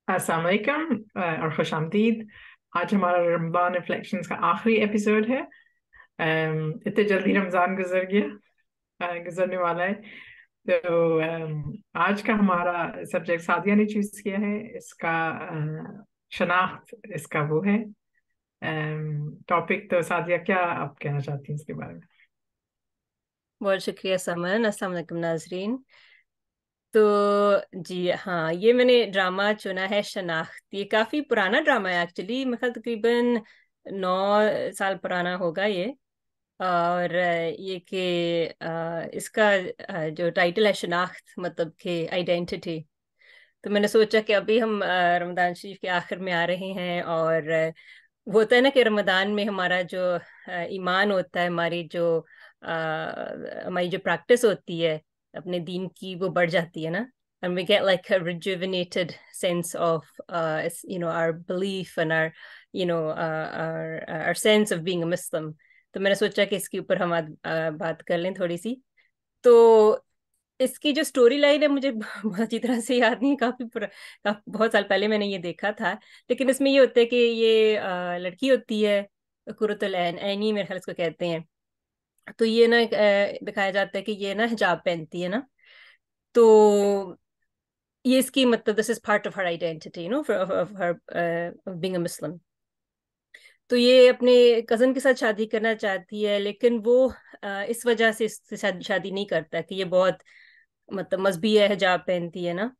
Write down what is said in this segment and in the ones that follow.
अस्सलाम वालेकुम और खुश आमदीद। आज हमारा रमज़ान रिफ्लेक्शंस का आखिरी एपिसोड है। इतने जल्दी रमज़ान गुजरने वाला है। तो आज का हमारा सब्जेक्ट सादिया ने चूज किया है। इसका शनाख्त इसका वो है टॉपिक। तो सादिया, क्या आप कहना चाहती हैं इसके बारे में? बहुत शुक्रिया समन। अस्सलाम वालेकुम नाजरीन। तो जी हाँ, ये मैंने ड्रामा चुना है शनाख्त। ये काफी पुराना ड्रामा है एक्चुअली, मेरे ख्याल तकरीबन 9 साल पुराना होगा ये। और ये कि इसका जो टाइटल है शनाख्त, मतलब कि आइडेंटिटी। तो मैंने सोचा कि अभी हम रमजान शरीफ के आखिर में आ रहे हैं, और वो होता है ना कि रमजान में हमारा जो ईमान होता है, हमारी जो प्रैक्टिस होती है अपने दीन की, वो बढ़ जाती है ना। and we get like a rejuvenated sense of our belief and our sense of being a Muslim. तो मैंने सोचा कि इसके ऊपर हम आज बात कर लें थोड़ी सी। तो इसकी जो स्टोरी लाइन है मुझे बहुत अच्छी तरह से याद नहीं है, बहुत साल पहले मैंने ये देखा था। लेकिन इसमें ये होता है कि ये लड़की होती है, कुर्रतुल ऐन, ऐनी मेरे ख्याल इसको कहते हैं। तो ये ना दिखाया जाता है कि ये ना हिजाब पहनती है ना। तो ये इसकी मतलब this is part of her identity, of her being a Muslim. तो ये अपने कजन के साथ शादी करना चाहती है, लेकिन वो इस वजह से इससे शादी नहीं करता कि ये बहुत मतलब मजहबी है, हिजाब पहनती है ना।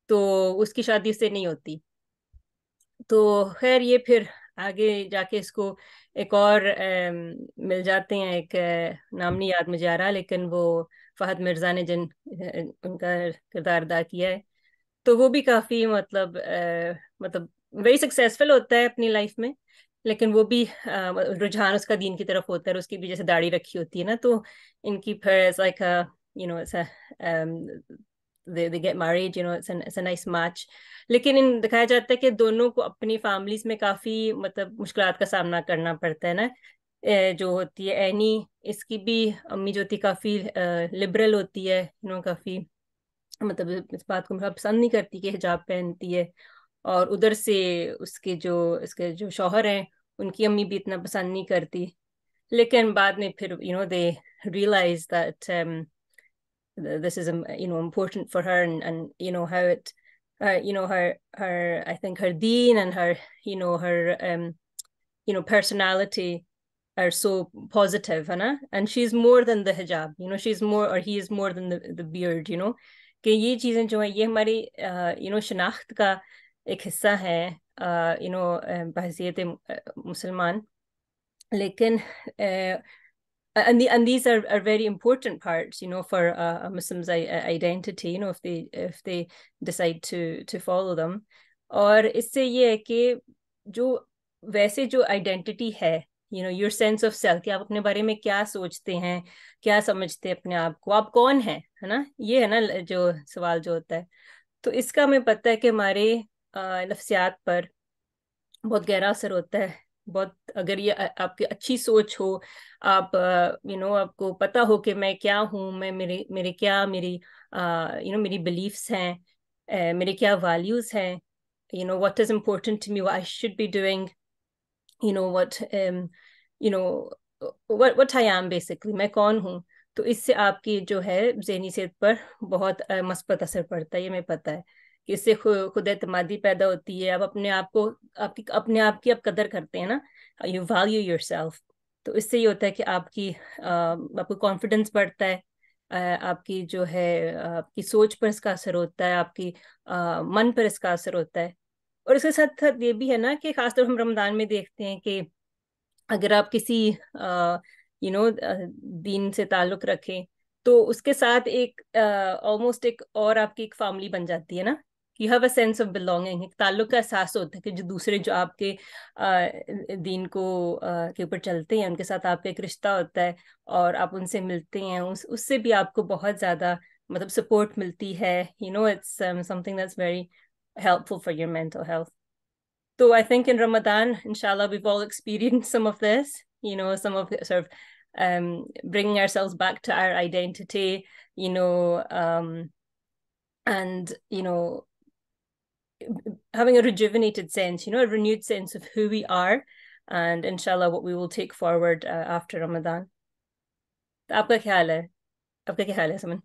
तो उसकी शादी से नहीं होती। तो खैर ये फिर आगे जाके इसको एक और मिल जाते हैं। एक नाम नहीं याद मुझे आ रहा, लेकिन वो फहद मिर्जा ने उनका किरदार अदा किया है। तो वो भी काफी मतलब वेरी सक्सेसफुल होता है अपनी लाइफ में। लेकिन वो भी रुझान उसका दीन की तरफ होता है, और उसकी भी जैसे दाढ़ी रखी होती है ना। तो इनकी फिर like they get married, it's a nice match. लेकिन इन दिखाया जाता है कि दोनों को अपनी फैमिलीज में काफी मतलब मुश्किलात का सामना करना पड़ता है ना। जो होती है एनी, इसकी भी अम्मी जो होती है काफी लिबरल होती है, काफी मतलब इस बात को मतलब पसंद नहीं करती कि हिजाब पहनती है। और उधर से इसके जो शौहर हैं, उनकी अम्मी भी इतना पसंद नहीं करती। लेकिन बाद में फिर दे realize that this is important for her, and how it her I think her deen and her her personality are so positive, है ना। And she's more than the hijab, she's more, or he is more than the beard, कि ये चीजें जो है ये हमारी शनाख्त का एक हिस्सा है, बहसीयत मुसलमान। लेकिन and these are very important parts, for a Muslim's identity, if they decide to follow them. और इससे ये है कि जो वैसे जो आइडेंटिटी है, योर सेंस ऑफ सेल्फ, कि आप अपने बारे में क्या सोचते हैं, क्या समझते हैं अपने आप को, आप कौन है ना। ये है ना जो सवाल जो होता है। तो इसका हमें पता है कि हमारे नफ्सियात पर बहुत गहरा असर होता है। बहुत, अगर ये आपकी अच्छी सोच हो, आप आपको पता हो कि मैं क्या हूँ, मैं मेरे मेरे क्या मेरी मेरी बिलीफ्स हैं, मेरे क्या वैल्यूज हैं, what is important to me, what I should be doing, what what I am, basically मैं कौन हूँ। तो इससे आपकी जो है ज़हनी सेहत पर बहुत मस्बत असर पड़ता है, ये मैं पता है। कि इससे खुद एतमादी पैदा होती है। आप अपने आप को, आपकी अपने आप की आप कदर करते हैं ना, यू वैल्यू योर सेल्फ। तो इससे ये होता है कि आपको कॉन्फिडेंस बढ़ता है। आपकी जो है आपकी सोच पर इसका असर होता है, आपकी मन पर इसका असर होता है। और इसके साथ साथ ये भी है ना कि खासतौर हम रमजान में देखते हैं कि अगर आप किसी दीन से ताल्लुक रखें, तो उसके साथ एक ऑलमोस्ट एक और आपकी एक फैमिली बन जाती है ना। You have a sense of belonging, एक ताल्लुक का एहसास होता है कि जो दूसरे जो आपके दीन को के ऊपर चलते हैं, उनके साथ आपका एक रिश्ता होता है। और आप उनसे मिलते हैं, उससे भी आपको बहुत ज्यादा मतलब सपोर्ट मिलती है। It's something that's very helpful for your mental health. So I think in Ramadan, inshallah, we've all experienced some of this, some of the sort of bringing ourselves back to our identity, and having a rejuvenated sense, you know, a renewed sense of who we are, and inshallah what we will take forward after Ramadan. तो आपका ख्याल है, आपका क्या ख्याल है समन?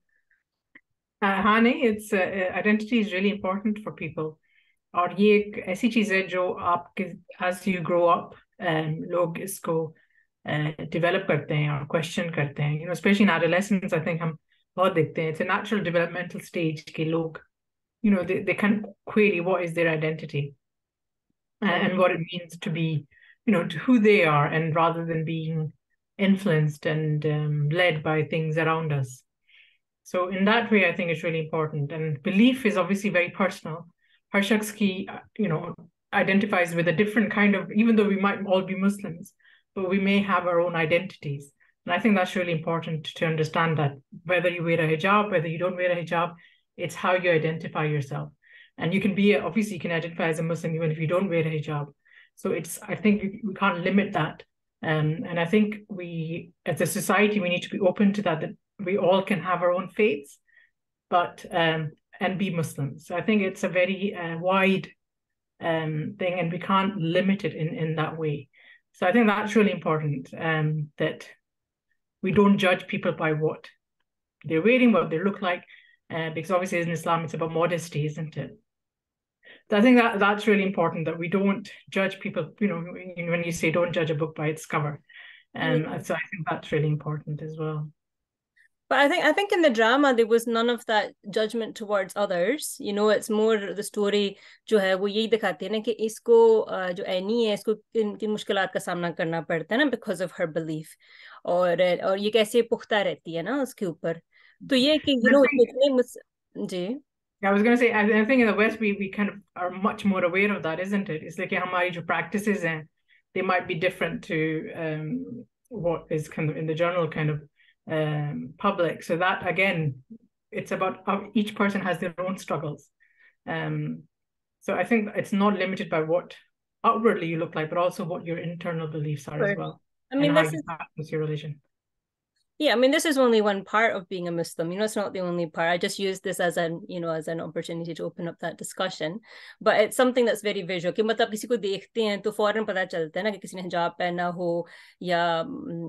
हाँ नहीं, it's identity is really important for people. और ये एक ऐसी चीज है जो आपके as you grow up लोग इसको डेवलप करते हैं और क्वेश्चन करते हैं, you know, especially in adolescence. I think हम बहुत देखते हैं, it's a natural developmental stage के लोग, you know, they can query what is their identity and what it means to be, you know, to who they are, and rather than being influenced and led by things around us. So in that way, I think it's really important. And belief is obviously very personal. Har shakhs ki, you know, identifies with a different kind of, even though we might all be Muslims, but we may have our own identities. And I think that's really important to understand that whether you wear a hijab, whether you don't wear a hijab, it's how you identify yourself. And you can be, obviously, you can identify as a Muslim even if you don't wear a hijab. So it's, I think we can't limit that. And I think we, as a society, we need to be open to that we all can have our own faiths, but and be Muslims. So I think it's a very wide thing, and we can't limit it in that way. So I think that's really important, that we don't judge people by what they're wearing, what they look like, because obviously in Islam it's about modesty, isn't it? So I think that's really important, that we don't judge people. You know, when you say don't judge a book by its cover, so I think that's really important as well. But I think in the drama there was none of that judgment towards others. You know, it's more the story जो है वो यही दिखाती है ना कि इसको जो एनी है इसको किन मुश्किलात का सामना करना पड़ता है ना because of her belief, और ये कैसे पुख्ता रहती है ना उसके ऊपर. तो ये कि you know ji. I was going to say, I think in the West we kind of are much more aware of that, isn't it? It's like हमारी जो practices हैं, they might be different to what is kind of in the general kind of public. So that again, it's about each person has their own struggles. So I think it's not limited by what outwardly you look like, but also what your internal beliefs are as well. I mean, and how you practice your religion. Yeah, I mean, this is only one part of being a Muslim. You know, it's not the only part. I just use this as an, you know, as an opportunity to open up that discussion. But it's something that's very visual. कि मतलब किसी को देखते हैं तो फौरन पता चलता है ना कि किसी ने हिजाब पहना हो या,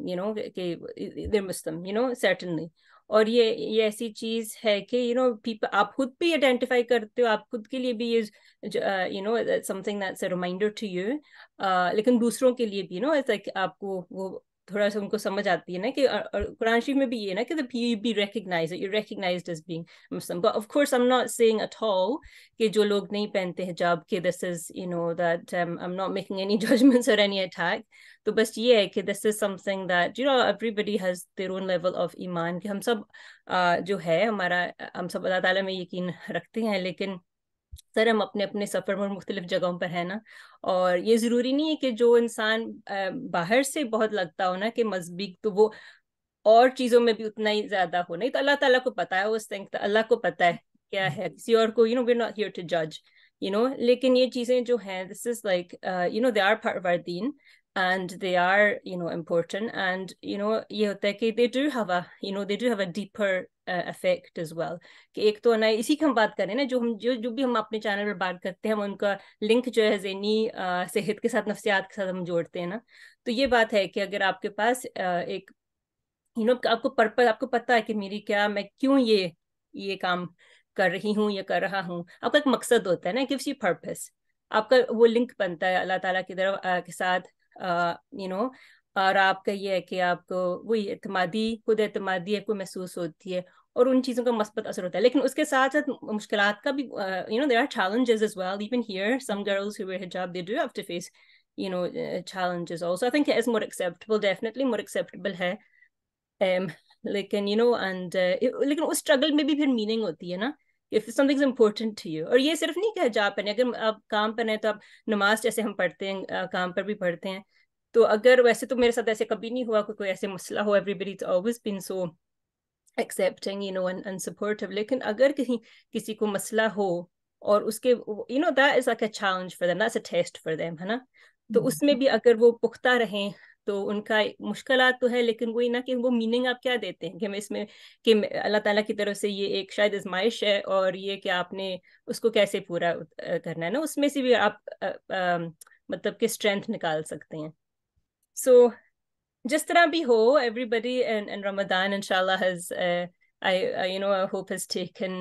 you know, कि they're Muslim, you know, certainly. और ये ऐसी चीज है कि you know people, आप खुद भी आइडेंटिफाई करते हो, आप खुद के लिए भी ये you know it's something that's a reminder to you. लेकिन दूसरों के लिए भी, you know, it's like आपको वो थोड़ा सा उनको समझ आती है ना कि कुरान शरीफ में भी ये ना कि you be recognized, that you're recognized as being Muslim. But of course I'm not saying at all कि जो लोग नहीं पहनते हिजाब कि this is, you know, that I'm not making any judgments or any attack. तो बस ये है कि this is something that, you know, everybody has their own level of ईमान, कि हम सब जो है हमारा, हम सब अल्लाह ताला में यकीन रखते हैं, लेकिन सर हम अपने अपने सफर में मुख्तलिफ जगहों पर है ना. और ये जरूरी नहीं है कि जो इंसान बाहर से बहुत लगता हो ना कि मजहबी, तो वो और चीजों में भी उतना ही ज्यादा हो. नहीं तो अल्लाह ताला को पता है उस थिंग, तो अल्लाह को पता है क्या है, किसी और को, you know, we are not here to जज, यू नो. लेकिन ये चीजें जो हैं, this is like, you know, they are part of our दीन and they are, you know, important, and you know ये होता है कि they do have a, you know, they do have a deeper effect as well. कि एक तो ना इसी की हम बात करें ना, जो भी हम अपने चैनल पर बात करते हैं, हम उनका लिंक जो है ज़हनी सेहत के साथ, नफ्सियात के साथ हम जोड़ते हैं ना. तो ये बात है कि अगर आपके पास एक, यू नो, आपको पर्पस, आपको पता है कि मेरी क्या, मैं क्यों ये काम कर रही हूँ या कर रहा हूँ, आपका एक मकसद होता है ना, गिव्स यू पर्पस, आपका वो लिंक बनता है अल्लाह ताला की तरफ के साथ, यू नो. और आपका ये है कि आपको वही एतमादी, खुद एतमादी आपको महसूस होती है, और उन चीज़ों का मस्बत असर होता है. लेकिन उसके साथ साथ मुश्किलात का भी, you know, there are challenges as well. Even here some girls who wear hijab, they do have to face, you know, challenges also. I think it is more acceptable, definitely more acceptable है. लेकिन you know, and लेकिन उस struggle में भी फिर meaning होती है ना, if something is important to you. और ये सिर्फ नहीं कि हिजाब पहने, अगर आप काम पर हैं तो आप नमाज जैसे हम पढ़ते हैं काम पर भी पढ़ते हैं. तो अगर, वैसे तो मेरे साथ ऐसे कभी नहीं हुआ कोई ऐसे मसला हो, everybody's always been so accepting, you know, and supportive. लेकिन अगर किसी को मसला हो और उसके, you know, that is like a challenge for them, that's a test for them, है ना. तो उसमें भी अगर वो पुख्ता रहें तो उनका मुश्किलात तो है, लेकिन वही ना कि वो मीनिंग आप क्या देते हैं कि मैं इसमें कि अल्लाह ताला की तरफ से ये एक शायद आजमाइश है, और ये कि आपने उसको कैसे पूरा करना है ना, उसमें से भी आप मतलब कि स्ट्रेंथ निकाल सकते हैं. सो जिस तरह भी हो, everybody in Ramadan inshallah has I you know I hope has taken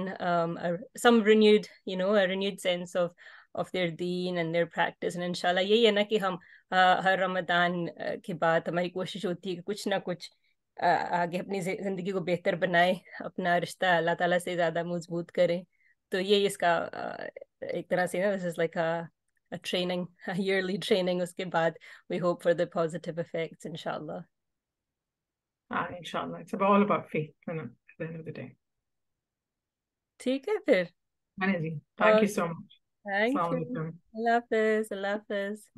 some renewed, a renewed sense of their deen and their practice. And inshallah यही है ना कि हम हर रमदान के बाद हमारी कोशिश होती है कि कुछ ना कुछ आगे अपनी जिंदगी को बेहतर बनाए, अपना रिश्ता अल्लाह ताला से ज्यादा मजबूत करें. तो ये इसका एक तरह से ना, this is like a training, a yearly training. उसके बाद we hope for the positive effects, inshallah. Inshallah. It's all about faith, at the end of the day. ठीक है फिर. Thank you Okay. so much. Thank Assalamu you. alaikum. Allah Hafiz. Allah Hafiz.